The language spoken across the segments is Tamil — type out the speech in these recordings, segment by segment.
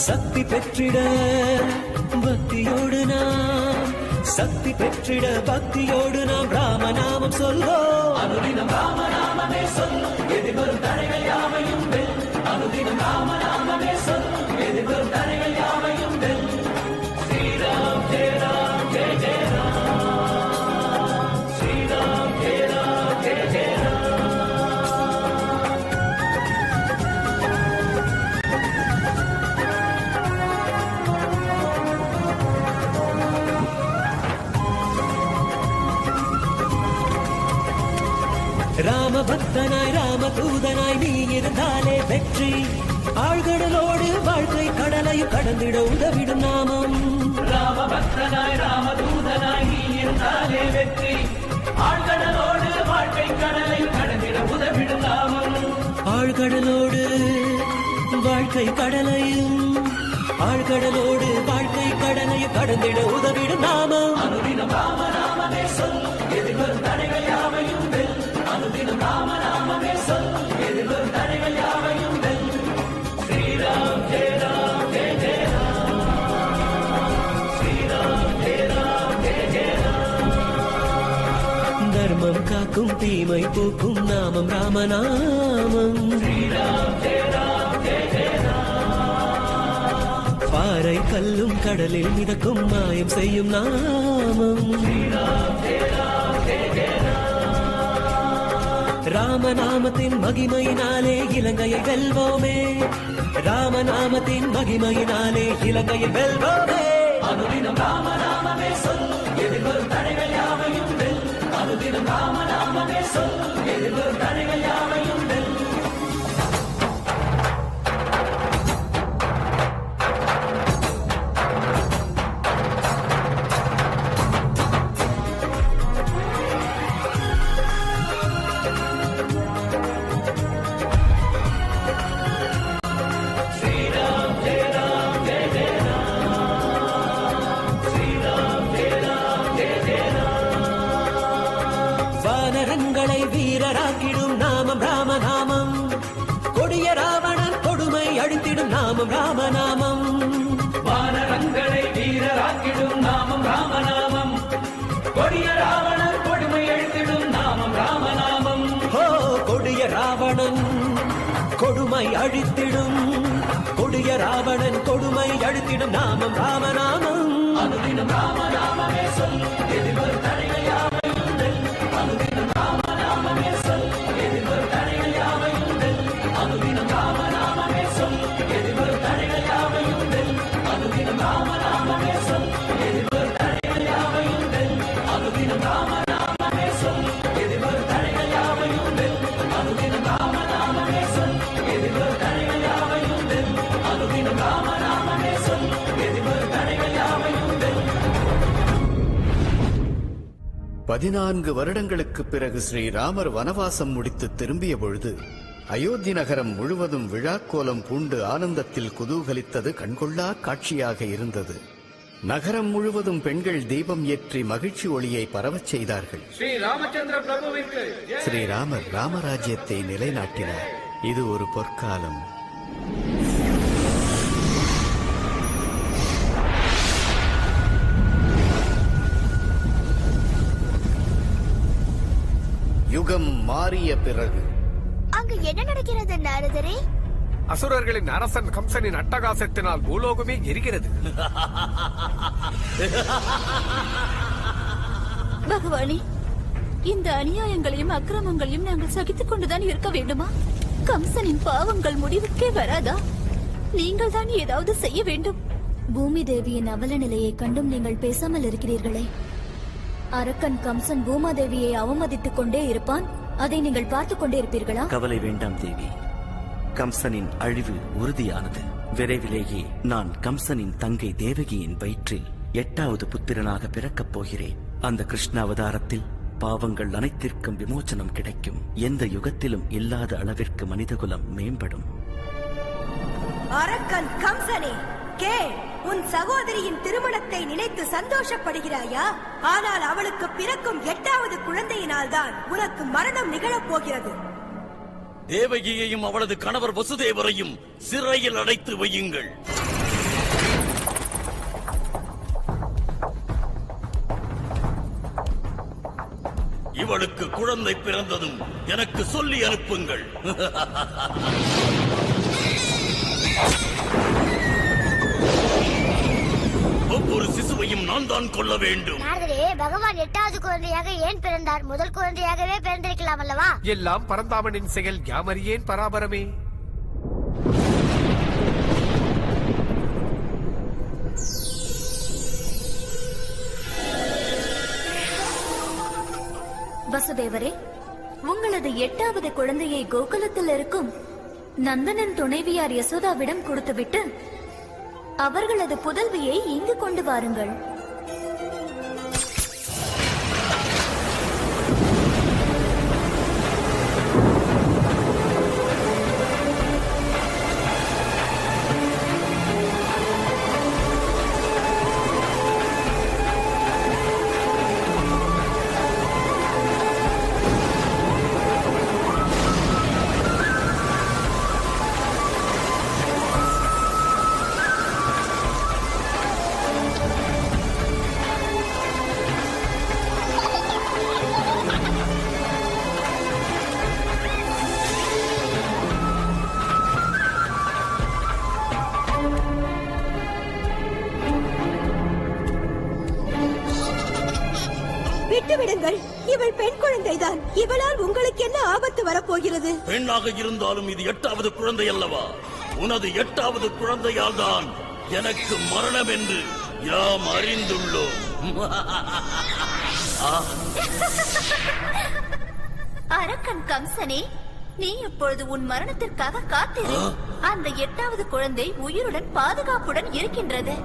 சக்தி பெற்றிட பக்தியோடு நாம், சக்தி பெற்றிட பக்தியோடு நாம் ராமநாமம் சொல்வோம். அனுதினம் ராமநாமமே சொல்லும், எதிர்வரும் தடைகள் யாவையும் வெல். அனுதினம் ராமநாமமே சொல்லும், எதிர்வரும் தடைகள் யாவையும் வெல். ஸ்ரீராம் ஜெய ராம் ஜெய ஜெய ராம், ஸ்ரீராம் ஜெய ராம் ஜெய ஜெய ராம பக்தனாய் ராம தூதனாய் நீ இருந்தாலே வெற்றி. ஆழ்கடலோடு வாழ்க்கை கடலையும் கடந்திட உதவிடும் நாமம். ராம பக்தனாய் ராம தூதனாய் நீ இருந்தாலே வெற்றி. ஆழ்கடலோடு வாழ்க்கை கடலையும் கடந்திட உதவிடும் நாமம். ஆழ்கடலோடு வாழ்க்கை கடலையும், ஆழ்கடலோடு வாழ்க்கை கடலையும் கடந்திட உதவிடும் நாமம். அனுதினம் ராமநாமமே சொல், எதிர்வரும் தடைகள் யாவையும் வெல். அனுதினம் ராமநாமமே சொல், எதிர்வரும் தடைகள் யாவையும் வெல். ஸ்ரீராம் ஜெய ராம் ஜெய ஜெய ராம், ஸ்ரீராம் ஜெய ராம் ஜெய ஜெய ராம். தர்மம் காக்கும் தீமை போக்கும் நாமம் ராமநாமம். ஸ்ரீராம் ஜெய ராம் ஜெய ஜெய ராம். பாறை கல்லும் கடலில் மிதக்கும் மாயம் செய்யும் நாமம். ஸ்ரீராம் ஜெய ராம் ஜெய ஜெய ராமநாமத்தின் மகிமையினாலே இலங்கையை வெல்வோமே. ராமநாமத்தின் மகிமையினாலே இலங்கையை வெல்வோமே. அனுதினம் ராமநாமமே சொல், எதிர்வரும் தடைகள் யாவையும் வெல். அனுதினம் ராமநாமமே சொல், எதிர்வரும் தடைகள் யாவையும் வெல். வானரங்களை வீரராக்கிடும் நாமம் ராமநாமம். கொடிய ராவணன் கொடுமை அழித்திடும் நாமம் ராமநாமம். வானரங்களை வீரராக்கிடும் நாமம் ராமநாமம். கொடிய ராவணன் கொடுமை அழித்திடும் நாமம் ராமநாமம். ஓ கொடிய ராவணன் கொடுமை அழித்திடும், கொடிய ராவணன் கொடுமை அழித்திடும் நாமம் ராமநாமம். அனுதினம் ராமநாமமே சொல், எதிர்வரும் தடைகள் யாவையும் வெல். அனுதினம் ராமநாமமே சொல், எதிர்வரும் தடைகள் யாவையும் வெல். அனுதினம் ராமநாமமே சொல், எதிர்வரும் தடைகள் யாவையும் வெல். அனுதினம் ராமநாமமே சொல், எதிர்வரும் தடைகள் யாவையும் வெல். அனுதினம் ராமநாமமே சொல், எதிர்வரும் தடைகள் யாவையும் வெல். அனுதினம் ராமநாமமே சொல், எதிர்வரும் தடைகள் யாவையும் வெல். அனுதினம் ராமநாமமே சொல், எதிர்வரும் தடைகள் யாவையும் வெல். 14 வருடங்களுக்கு பிறகு ஸ்ரீராமர் வனவாசம் முடித்து திரும்பிய பொழுது அயோத்தி நகரம் முழுவதும் விழாக்கோலம் பூண்டு ஆனந்தத்தில் குதூகலித்தது கண்கொள்ளா காட்சியாக இருந்தது. நகரம் முழுவதும் பெண்கள் தீபம் ஏற்றி மகிழ்ச்சி ஒளியை பரவச் செய்தார்கள். ஸ்ரீராமர் ராமராஜ்யத்தை நிலைநாட்டினார். இது ஒரு பொற்காலம். யுகம் மாறிய பிறகு அங்கு என்ன நடக்கிறது நாரதரே? அசுரர்களின் அரசன் கம்சனின் அட்டகாசத்தினால் பூலோகமே எரிகிறது. பகவானே, இந்த அநியாயங்களையும் அக்கிரமங்களையும் நாங்கள் சகித்துக் கொண்டுதான் இருக்க வேண்டுமா? கம்சனின் பாவங்கள் முடிவுக்கே வராதா? நீங்கள் தான் ஏதாவது செய்ய வேண்டும். பூமி தேவியின் அவல நிலையை கண்டும் நீங்கள் பேசாமல் இருக்கிறீர்களே. அரக்கன் கம்சன் பூமாதேவியை அவமதித்துக் கொண்டே இருப்பான். அதை நீங்கள் பார்த்துக் கொண்டே இருப்பீர்களா? கவலை வேண்டாம் தேவி. கம்சனின் அழிவு உறுதியானது. விரைவிலேயே நான் கம்சனின் தங்கை தேவகியின் வயிற்றில் 8வது புத்திரனாக பிறக்கப் போகிறேன். அந்த கிருஷ்ணாவதாரத்தில் பாவங்கள் அனைத்திற்கும் விமோசனம் கிடைக்கும். எந்த யுகத்திலும் இல்லாத அளவிற்கு மனிதகுலம் மேம்படும். அரக்கன் கம்சனே, கேள். உன் சகோதரியின் திருமணத்தை நினைத்து சந்தோஷப்படுகிறாயா? ஆனால் அவளுக்கு பிறக்கும் 8வது குழந்தையினால் தான் உனக்கு மரணம் நிகழப் போகிறது. தேவகியையும் அவளது கணவர் வசுதேவரையும் சிறையில் அடைத்து வையுங்கள். உங்களுக்கு குழந்தை பிறந்ததும் எனக்கு சொல்லி அனுப்புங்கள். ஒவ்வொரு சிசுவையும் நான் தான் கொள்ள வேண்டும். நாரதரே, பகவான் 8வது குழந்தையாக ஏன் பிறந்தார்? முதல் குழந்தையாகவே பிறந்திருக்கலாம் அல்லவா? எல்லாம் பரந்தாமனின் செயல், யாமறியேன் பராபரமே. வசுதேவரே, உங்களது 8வது குழந்தையை கோகுலத்தில் இருக்கும் நந்தனின் துணைவியார் யசோதாவிடம் கொடுத்துவிட்டு அவர்களது புதல்வியை இங்கு கொண்டு வாருங்கள். விட்டுவிடுங்கள், இவள் பெண் குழந்தைதான். இவளால் உங்களுக்கு என்ன ஆபத்து வரப்போகிறது? பெண்ணாக இருந்தாலும் இது 8வது குழந்தை அல்லவா? உனது 8வது குழந்தையால் தான் எனக்கு மரணம் என்று யாம் அறிந்துள்ளோம். அரக்கன் கம்சனே, நீ இப்பொழுது உன் மரணத்திற்காக காத்திரு. அந்த 8வது குழந்தை உயிருடன் பாதுகாப்புடன் இருக்கின்றது.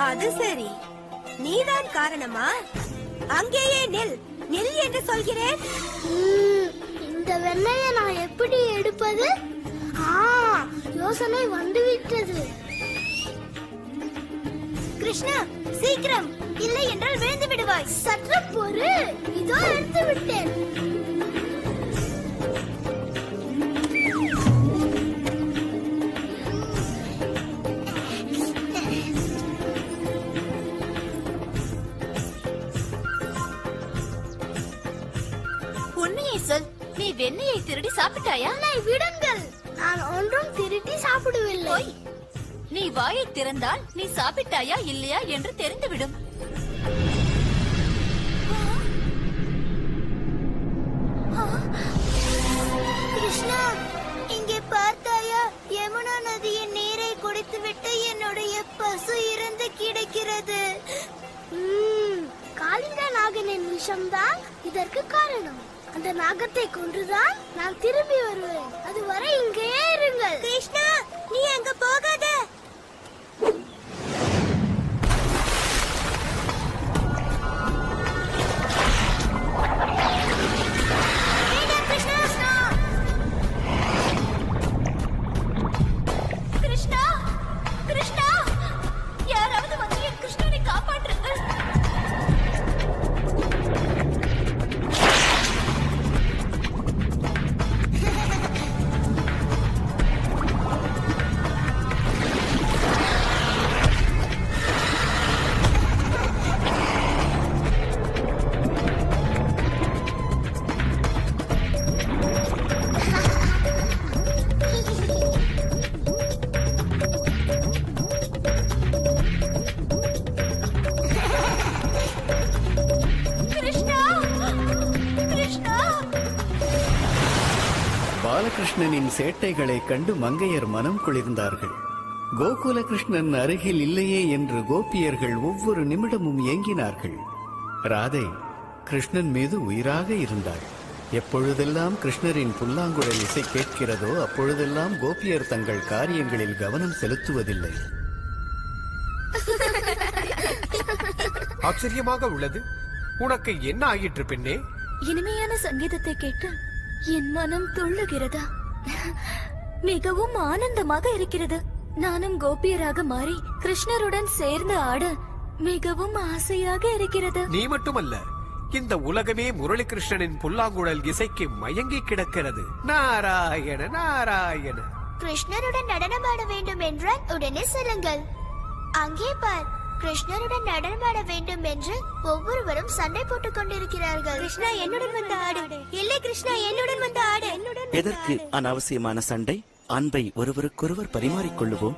அது சரி, நீதான் காரணமா? அங்கேயே நில், நில் என்று சொல்கிறேன். இந்த வெண்ணையை நான் எப்படி எடுப்பது? யோசனை வந்துவிட்டது. கிருஷ்ணா, சீக்கிரம், இல்லை என்றால் விழுந்து விடுவாய். சற்று பொறு, இதோ எடுத்து விட்டேன். உண்மையை சொல், நீ வெண்ணெயை திருடி சாப்பிட்டாயா? விடுங்கள், நான் ஒன்றும் திருடி சாப்பிடவில்லை. நீ வாயை திறந்தால் நீ சாப்பிட்டாயா இல்லையா என்று தெரிந்துவிடும். கிருஷ்ணா, இங்கே பார்த்தாயா? யமுனா நதியின் நீரை குடித்துவிட்டு என்னுடைய பசு இறந்து கிடக்கிறது. காளிங்க நாகனின் விஷம்தான் இதற்கு காரணம். அந்த நாகத்தை கொன்றுதான் நான் திரும்பி வருவேன். அதுவரை இங்கேயே இருங்கள். கிருஷ்ணா, நீ அங்க போகாத. கிருஷ்ணா, கிருஷ்ணா, யாராவது வந்து என் கிருஷ்ணனை காப்பாற்றுங்கள். பாலகிருஷ்ணனின் சேட்டைகளை கண்டு மங்கையர் மனம் குளிர்ந்தார்கள். கோகுல கிருஷ்ணன் அருகில் இல்லையே என்று கோபியர்கள் ஒவ்வொரு நிமிடமும் ஏங்கினார்கள். ராதை கிருஷ்ணன் மீது உயிராக இருந்தாள். எப்பொழுதெல்லாம் கிருஷ்ணரின் புல்லாங்குழல் இசை கேட்கிறதோ அப்பொழுதெல்லாம் கோபியர் தங்கள் காரியங்களில் கவனம் செலுத்துவதில்லை. ஆச்சரியமாக உள்ளது. உனக்கு என்ன ஆயிற்று பெண்ணே? இனிமையான சங்கீதத்தை கேட்டு என் மனம் துள்ளுகிறதா? மிகவும் ஆனந்தமாக இருக்கிறது. நானும் கோபியராக மாறி கிருஷ்ணருடன் சேர்ந்து ஆட மிகவும் ஆசையாக இருக்கிறது. நீ மட்டுமல்ல, இந்த உலகமே முரளிகிருஷ்ணனின் புல்லாங்குழல் இசைக்கு மயங்கி கிடக்கிறது. நாராயண நாராயண. கிருஷ்ணருடன் நடனமாட வேண்டும் என்றால் உடனே செல்லுங்கள். அங்கே பார், கிருஷ்ணருடன் நடனமாட வேண்டும் என்று ஒவ்வொருவரும் சண்டை போட்டுக் கொண்டிருக்கிறார்கள். கிருஷ்ணா என்னுடன் வந்து ஆடு. இல்லை கிருஷ்ணா என்னுடன் வந்து ஆடு. எதற்கு அனாவசியமான சண்டை? அன்பை ஒருவருக்கொருவர் பரிமாறிக்கொள்ளுவோம்.